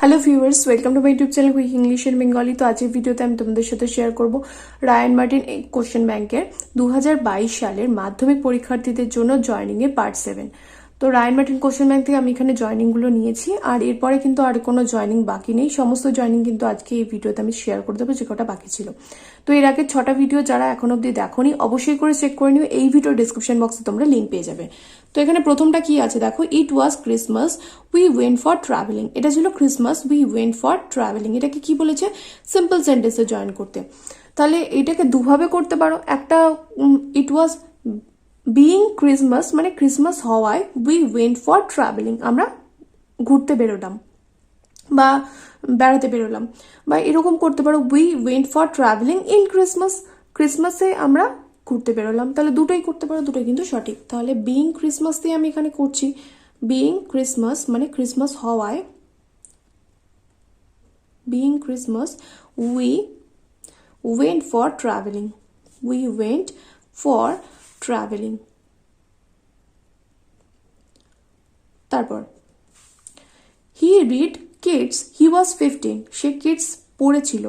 Hello viewers, welcome to my YouTube channel quick English and Bengali. তো আজকের ভিডিওতে আমি তোমাদের সাথে শেয়ার করব রায়ান মার্টিন কোশ্চেন ব্যাংকের 2022 সালের মাধ্যমিক পরীক্ষার্থীদের জন্য জয়নিং এর পার্ট 7। তো রায়ান মার্টিন কোশ্চেন ব্যাংক থেকে আমি এখানে জয়নিংগুলো নিয়েছি, আর এরপরে কিন্তু আর কোনো জয়নিং বাকি নেই। সমস্ত জয়নিং কিন্তু আজকে এই ভিডিওতে আমি শেয়ার করে দেবো, যে কটা বাকি ছিল। তো এর আগে 6টা ভিডিও যারা এখন অব্দি দেখোনি অবশ্যই করে চেক করে নিও, এই ভিডিও ডিসক্রিপশন বক্সে তোমরা লিঙ্ক পেয়ে যাবে। তো এখানে প্রথমটা কি আছে দেখো, it was Christmas we went for travelling. এটা ছিল Christmas we went for travelling. এটাকে কি বলেছে? সিম্পল সেন্টেন্সে জয়েন করতে। তাহলে এটাকে দুভাবে করতে পারো। একটা, ইট ওয়াজ বিইং ক্রিসমাস মানে ক্রিসমাস হওয়ায় উই ওয়েন্ট ফর ট্রাভেলিং, আমরা ঘুরতে বেরোলাম বা বেড়াতে বেরোলাম, বা এরকম করতে পারো we went for travelling in Christmas, ক্রিসমাসে আমরা ঘুরতে বেরোলাম। তাহলে দুটোই করতে পারো, দুটোই কিন্তু সঠিক। তাহলে বিইং ক্রিসমাস দিয়ে আমি এখানে করছি। বিইং ক্রিসমাস মানে ক্রিসমাস হওয়ায়, being Christmas we went for travelling, we went for travelling. তারপর he read kids, he was 15, সে কিডস পড়েছিল।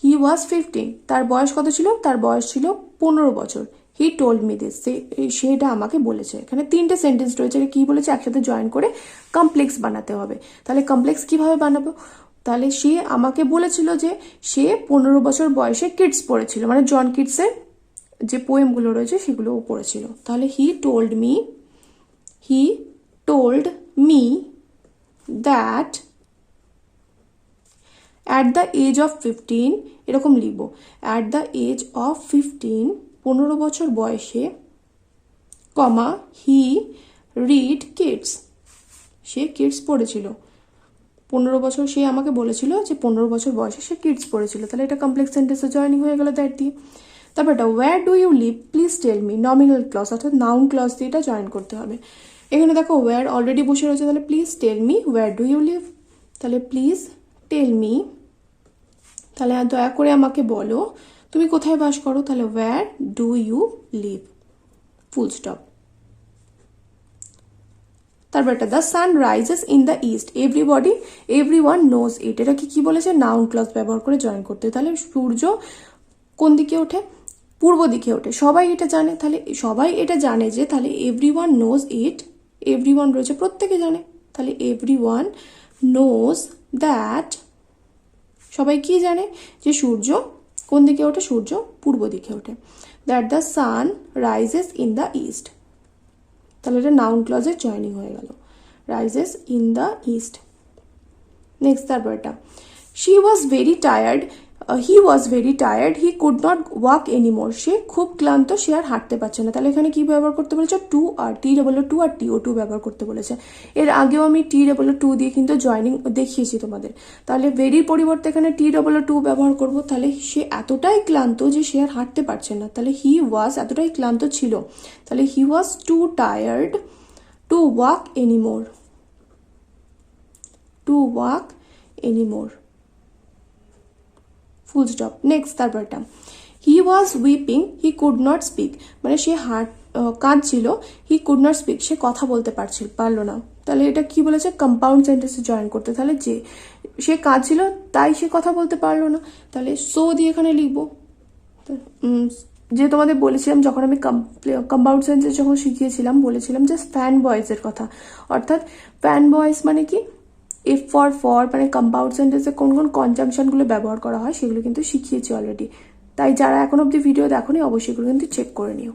হি ওয়াজ 15, তার বয়স কত ছিল? তার বয়স ছিল 15 বছর। হি টোল্ড মি দিস, সেটা আমাকে বলেছে। এখানে 3টে সেন্টেন্স রয়েছে, কি বলেছে একসাথে জয়েন করে কমপ্লেক্স বানাতে হবে। তাহলে কমপ্লেক্স কিভাবে বানাবো? তাহলে সে আমাকে বলেছিল যে সে 15 বছর বয়সে কিডস পড়েছিল, মানে জন কিডসের যে পোয়েমগুলো রয়েছে সেগুলো ও পড়েছিল। তাহলে he told me that at the age of 15, এরকম লিখবো, অ্যাট দ্য এজ অফ 15, 15 বছর বয়সে, কমা হি রিড কিডস, সে কিডস পড়েছিল। 15 বছর সে আমাকে বলেছিল যে 15 বছর বয়সে সে কিডস পড়েছিল। তাহলে এটা কমপ্লেক্স সেন্টেন্সে জয়েনিং হয়ে গেল দ্যাট দিয়ে। তারপর এটা where do you live please tell me, nominal clause অর্থাৎ নাউন ক্লজ দিয়ে এটা জয়েন করতে হবে। এখানে দেখো ওয়্যার অলরেডি বসে রয়েছে, তাহলে please tell me where do you live. তাহলে প্লিজ টেল মি, তাহলে দয়া করে আমাকে বলো তুমি কোথায় বাস করো। তাহলে where do you live, full stop. তারপর এটা the sun rises in the east, everyone knows it, এটা কি বলেছে? নাউন ক্লজ ব্যবহার করে জয়েন করতে। তাহলে সূর্য কোন দিকে ওঠে? পূর্ব দিকে ওঠে, সবাই এটা জানে। তাহলে সবাই এটা জানে যে, তাহলে এভরিওয়ান নোজ ইট, এভরিওয়ান রয়েছে প্রত্যেকে জানে। তাহলে এভরিওয়ান নোজ দ্যাট, সবাই কি জানে? যে সূর্য কোন দিকে ওঠে? সূর্য পূর্ব দিকে ওঠে। That the sun rises in the east, তাহলে এটা নাউন ক্লজের জয়নিং হয়ে গেল, rises in the east. Next তারপর এটা she was very tired, he was very tired he could not walk anymore, সে খুব ক্লান্ত, সে আর হাঁটতে পারছে না। তাহলে এখানে কি ব্যবহার করতে বলেছে? টু আর TOO আর TO2 ব্যবহার করতে বলেছে। এর আগেও আমি TOO দিয়ে কিন্তু জয়নিং দেখিয়েছি তোমাদের। তাহলে ভেরির পরিবর্তে এখানে TOO ব্যবহার করব। তাহলে সে এতটাই ক্লান্ত যে সে আর হাঁটতে পারছে না। তাহলে হি ওয়াজ এতটাই ক্লান্ত ছিল, তাহলে he was too tired to walk anymore, to walk anymore, full stop. Next তারপরটা he was weeping he could not speak, মানে সে কাঁদছিল, হি কুড নট স্পিক, সে কথা বলতে পারলো না। তাহলে এটা কি বলেছে? কম্পাউন্ড সেন্টেন্সে জয়েন করতে। তাহলে যে সে কাঁদছিল তাই সে কথা বলতে পারলো না, তাহলে সো দিয়ে এখানে লিখবো। যে তোমাদের বলেছিলাম যখন আমি কম্পাউন্ড সেন্টেন্স যখন শিখিয়েছিলাম, বলেছিলাম যে ফ্যান বয়েজের কথা, অর্থাৎ ফ্যান বয়েজ মানে কি? এফ ফর মানে কম্পাউন্ড সেন্টেন্সে কোন কোন কনজাংশনগুলো ব্যবহার করা হয় সেগুলো কিন্তু শিখিয়েছি অলরেডি। তাই যারা এখন অব্দি ভিডিও দেখোনি অবশ্যই এগুলো কিন্তু চেক করে নিও।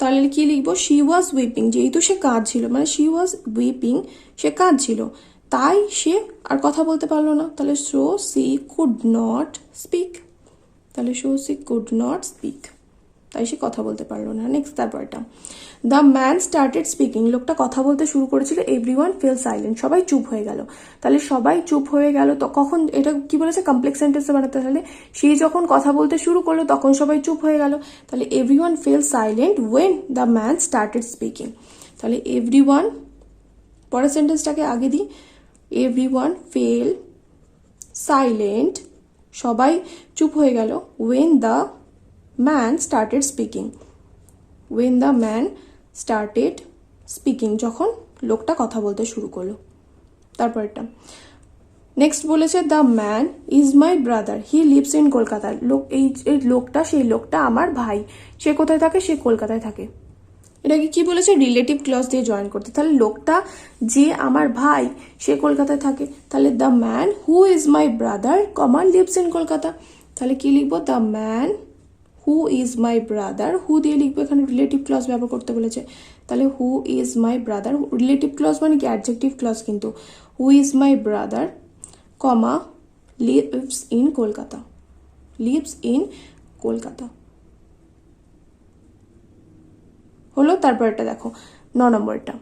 তাহলে কি লিখবো? শি ওয়াজ উইপিং, যেহেতু সে কাঁদছিল, মানে শি ওয়াজ উইপিং, সে কাঁদছিল, তাই সে আর কথা বলতে পারলো না। তাহলে so she could not speak, তাহলে so she could not speak, তাই সে কথা বলতে পারলো না। নেক্সট তারপরটা দ্য ম্যান স্টার্টেড স্পিকিং, লোকটা কথা বলতে শুরু করেছিল, এভরিওয়ান ফেল সাইলেন্ট, সবাই চুপ হয়ে গেল। তাহলে সবাই চুপ হয়ে গেল তো কখন? এটা কি বলেছে? কমপ্লেক্স সেন্টেন্সে বানাতে। তাহলে সে যখন কথা বলতে শুরু করলো তখন সবাই চুপ হয়ে গেল। তাহলে everyone fell silent when the man started speaking. তাহলে এভরিওয়ান, পরের সেন্টেন্সটাকে আগে দিই, এভরিওয়ান ফেল সাইলেন্ট, সবাই চুপ হয়ে গেল, when the man started speaking, when the man started speaking, যখন লোকটা কথা বলতে শুরু করলো। তারপরটা নেক্সট বলেছে the man is my brother, he lives in Kolkata. এই লোকটা, সেই লোকটা আমার ভাই, সে কোথায় থাকে? সে কলকাতায় থাকে। এটাকে কি বলেছে? রিলেটিভ ক্লজ দিয়ে জয়েন করতে। তাহলে লোকটা যে আমার ভাই, সে কলকাতায় থাকে, তাহলে the man who is my brother comma lives in Kolkata. তাহলে কি লিখবো? The man who is my brother, who দিয়ে লিখবো, এখানে রিলেটিভ ক্লজ ব্যবহার করতে বলেছে। তাহলে who is my brother, relative clause মানে কি? অ্যাডজেক্টিভ ক্লজ কিন্তু। Who is my brother comma lives in Kolkata, lives in Kolkata হলো। তারপরটা দেখো 9 নম্বরটা।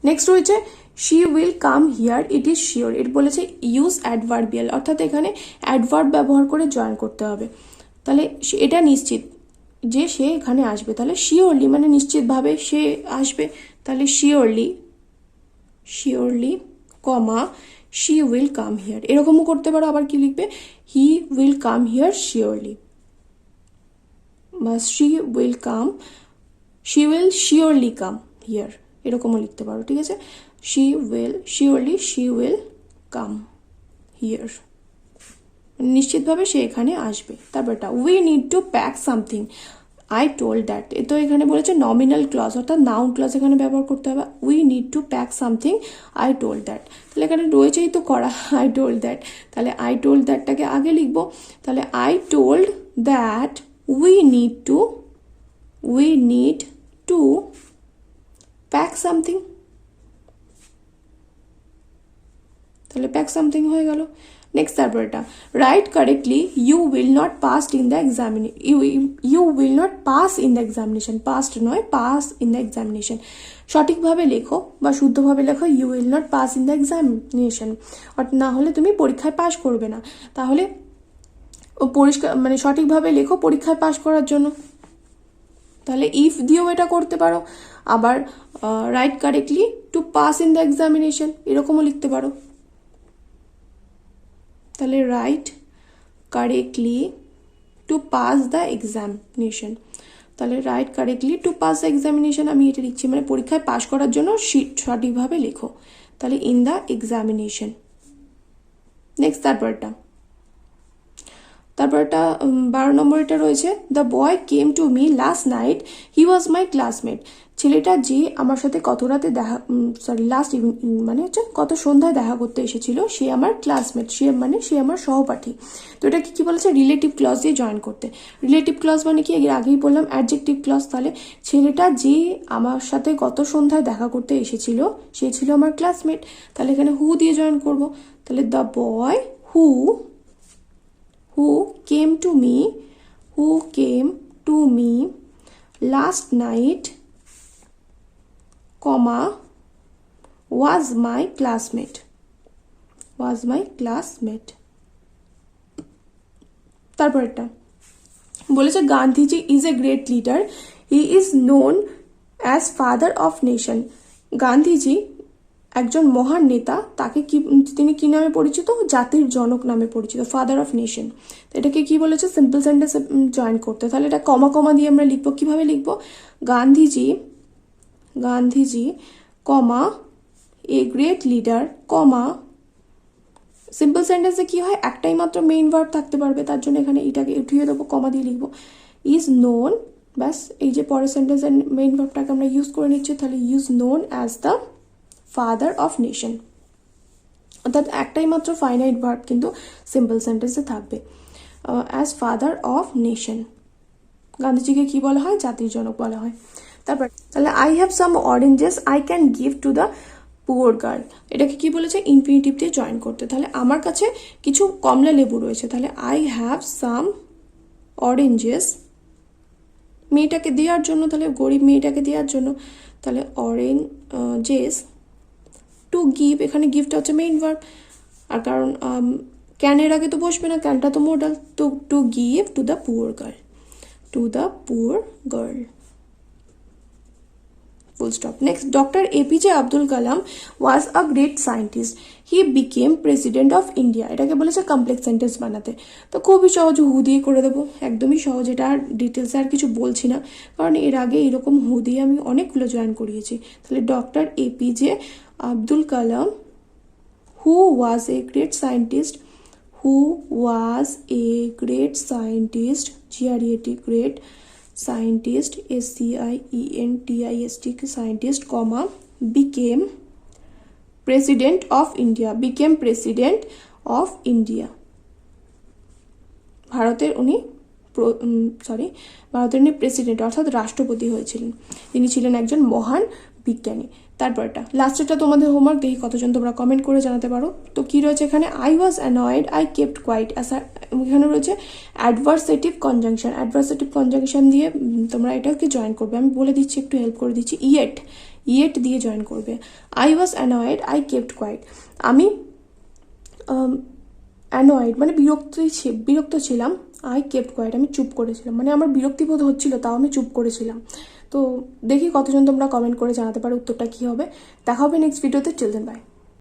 নেক্সট রয়েছে she will come here, it is sure. এর বলেছে ইউজ অ্যাডভার্বিয়াল, অর্থাৎ এখানে অ্যাডভার্ব ব্যবহার করে জয়েন করতে হবে। তাহলে এটা নিশ্চিত যে সে এখানে আসবে, তাহলে শিওরলি মানে নিশ্চিতভাবে সে আসবে, তাহলে surely, surely comma she will come here. এরকমও করতে পারো, আবার কি লিখবে? He will come here surely, বা she will come, she will surely come here, এরকমও লিখতে পারো। ঠিক আছে, she will surely, she will come here, নিশ্চিতভাবে সে এখানে আসবে। তারপরটা we need to pack something, I told that. এ তো এখানে বলেছে নমিনাল ক্লজ, অর্থাৎ নাউন ক্লজ এখানে ব্যবহার করতে হবে। We need to pack something, I told that. তাহলে এখানে রয়েছেই তো করা, আই টোল্ড দ্যাট। তাহলে আই টোল্ড দ্যাটটাকে আগে লিখবো। তাহলে I told that we need to pack something. তাহলে প্যাক সামথিং হয়ে গেল। নেক্সট তারপরটা write correctly you will not pass in the examination, you will not pass in the examination, past নয়, পাস ইন দ্য এক্সামিনেশন। সঠিকভাবে লেখো বা শুদ্ধভাবে লেখো you will not pass in the examination, না হলে তুমি পরীক্ষায় পাস করবে না। তাহলে পরিষ্কার মানে সঠিকভাবে লেখো পরীক্ষায় পাস করার জন্য। তাহলে ইফ দিয়েও এটা করতে পারো, আবার write correctly to pass in the examination এরকমও লিখতে পারো। তাহলে write correctly to pass the examination, তাহলে write correctly to pass the examination আমি এটা লিখছি, মানে পরীক্ষায় পাস করার জন্য সঠিকভাবে লেখো। তাহলে ইন দ্য এক্সামিনেশন। নেক্সট তারপরটা 12 নম্বরটা রয়েছে the boy came to me last night, he was my classmate. ছেলেটা যে আমার সাথে কত রাতে দেখা, লাস্ট মানে হচ্ছে কত সন্ধ্যায় দেখা করতে এসেছিল, সে আমার ক্লাসমেট, সে আমার সহপাঠী। তো এটা কি বলেছে? রিলেটিভ ক্লজ দিয়ে জয়েন করতে। রিলেটিভ ক্লজ মানে কি? এর আগেই বললাম অ্যাডজেক্টিভ ক্লজ। তাহলে ছেলেটা যে আমার সাথে গত সন্ধ্যায় দেখা করতে এসেছিল সে ছিল আমার ক্লাসমেট, তাহলে এখানে হু দিয়ে জয়েন করব। তাহলে the boy who came to me last night, comma was my classmate, তারপর একটা বলেছে Gandhiji is a great leader, he is known as father of nation. Gandhiji একজন মহান নেতা, তাকে কি তিনি কি নামে পরিচিত? জাতির জনক নামে পরিচিত, ফাদার অফ নেশন। এটাকে কি বলেছে? সিম্পল সেন্টেন্সে জয়েন করতে। তাহলে এটা কমা কমা দিয়ে আমরা লিখবো। কিভাবে লিখবো? Gandhiji comma a great leader comma, simple সেন্টেন্সে কি হয়? একটাই মাত্র মেইন ভার্ব থাকতে পারবে, তার জন্য এখানে এটাকে উঠিয়ে দেবো, কমা দিয়ে লিখবো ইজ নোন। ব্যাস, এই যে পরের সেন্টেন্সের মেইন ভার্বটাকে আমরা ইউজ করে নিচ্ছি, তাহলে is known as the father of nation. অর্থাৎ একটাই মাত্র ফাইনাইট ভার্ব কিন্তু সিম্পল সেন্টেন্সে থাকবে, অ্যাজ ফাদার অফ নেশন। গান্ধীজিকে কি বলা হয়? জাতির জনক বলা হয়। তারপর তাহলে I have some oranges I can give to the poor girl. এটাকে কি বলেছে? ইনফিনিটিভ দিয়ে জয়েন করতে। তাহলে আমার কাছে কিছু কমলা লেবু রয়েছে, তাহলে আই হ্যাভ সাম অরেঞ্জেস, মেয়েটাকে দেওয়ার জন্য, তাহলে গরিব মেয়েটাকে দেওয়ার জন্য। তাহলে অরেঞ্জেস টু গিভ, এখানে গিফটটা হচ্ছে মেইন ভার্ব, আর কারণ ক্যানের আগে তো বসবে না, ক্যানটা তো মোডাল, তো to give to the poor girl, full stop. Next, Dr. APJ Abdul Kalam was a great scientist. He became president of India. এটাকে বলেছে কমপ্লেক্স সেন্টেন্স বানাতে। তো খুবই সহজ, হু দিয়ে করে দেবো, একদমই সহজ। এটা আর ডিটেলসে আর কিছু বলছি না, কারণ এর আগে এরকম হু দিয়ে আমি অনেকগুলো জয়েন করিয়েছি। তাহলে doctor APJ Abdul Kalam who was a great scientist, who was a great scientist, G R E A T great scientist, SCIENTIST scientist, comma, became president of India, became president of India. ভারতের উনি প্রেসিডেন্ট অর্থাৎ রাষ্ট্রপতি হয়েছিলেন। তিনি ছিলেন একজন মহান বিজ্ঞানী। তারপরটা লাস্টেরটা তোমাদের হোমওয়ার্ক, দেখি কতজন তোমরা কমেন্ট করে জানাতে পারো। তো কি রয়েছে এখানে, I was annoyed, I kept quiet. এখানে রয়েছে অ্যাডভার্সেটিভ কনজাংশন, অ্যাডভার্সেটিভ কনজাংশন দিয়ে তোমরা এটাকে জয়েন করবে। আমি বলে দিচ্ছি, একটু হেল্প করে দিচ্ছি, ইয়েট দিয়ে জয়েন করবে। I was annoyed, I kept quiet. আমি অ্যানয়েড মানে বিরক্ত ছিলাম, আই কেপ্ট কোয়াইট আমি চুপ করেছিলাম, মানে আমার বিরক্তিবোধ হচ্ছিল তাও আমি চুপ করেছিলাম। তো দেখি কতজন তোমরা কমেন্ট করে জানাতে পারো উত্তরটা কী হবে। দেখা হবে নেক্সট ভিডিওতে। Children by.